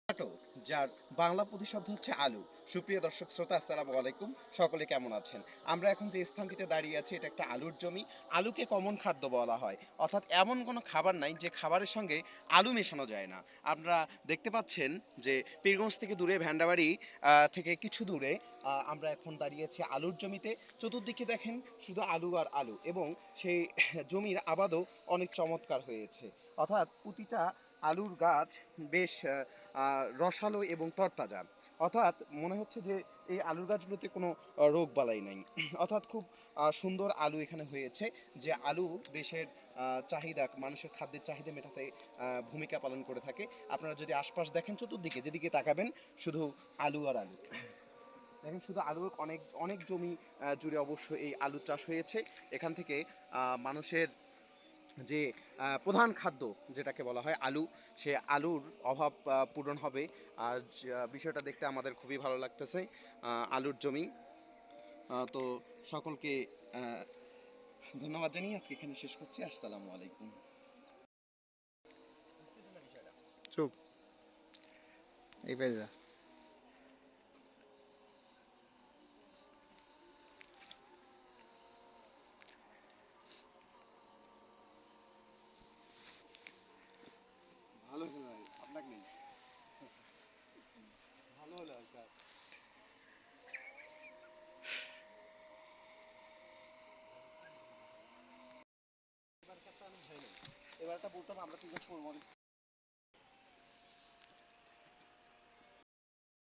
নাটক যার বাংলা প্রতিশব্দ হচ্ছে আলু। সুপ্রিয় দর্শক শ্রোতা, আসসালামু আলাইকুম। সকলে কেমন আছেন? আমরা এখন যে স্থানটিতে দাঁড়িয়ে আছি এটা একটা আলুর জমি। আলুকে কমন খাদ্য বলা হয়, অর্থাৎ এমন কোনো খাবার নাই যে খাবারের সঙ্গে আলু মেশানো যায় না। আপনারা দেখতে পাচ্ছেন যে পীরগঞ্জ থেকে দূরে ভ্যান্ডাবাড়ি থেকে কিছু দূরে আমরা এখন দাঁড়িয়ে আছি আলুর জমিতে। চতুর্দিকে দেখেন শুধু আলু আর আলু, এবং সেই জমির আবাদও অনেক চমৎকার হয়েছে। অর্থাৎ প্রতিটা আলুর গাছ বেশ রসালো এবং তরতাজা। অর্থাৎ মনে হচ্ছে যে এই আলুর গাছগুলোতে কোনো রোগ বালাই নাই। অর্থাৎ খুব সুন্দর আলু এখানে হয়েছে, যে আলু দেশের চাহিদা, মানুষের খাদ্যের চাহিদা মেটাতে ভূমিকা পালন করে থাকে। আপনারা যদি আশপাশ দেখেন, চতুর্দিকে যেদিকে তাকাবেন শুধু আলু আর আলু। দেখেন শুধু আলুর অনেক অনেক জমি জুড়ে অবশ্য এই আলু চাষ হয়েছে। এখান থেকে মানুষের যে প্রধান খাদ্য যেটাকে বলা হয় আলু, সে আলুর অভাব পূরণ হবে। আর বিষয়টা দেখতে আমাদের খুবই ভালো লাগতেছে। আলুর জমি। তো সকলকে আহ, ধন্যবাদ জানিয়ে আজকে এখানে শেষ করছি। আসসালামু আলাইকুম। চুপ এই পেজা ভালো হলো ভাই, আপনাকে নেই। ভালো হলো স্যার। এবারটা বলতাম আমরা কি করবো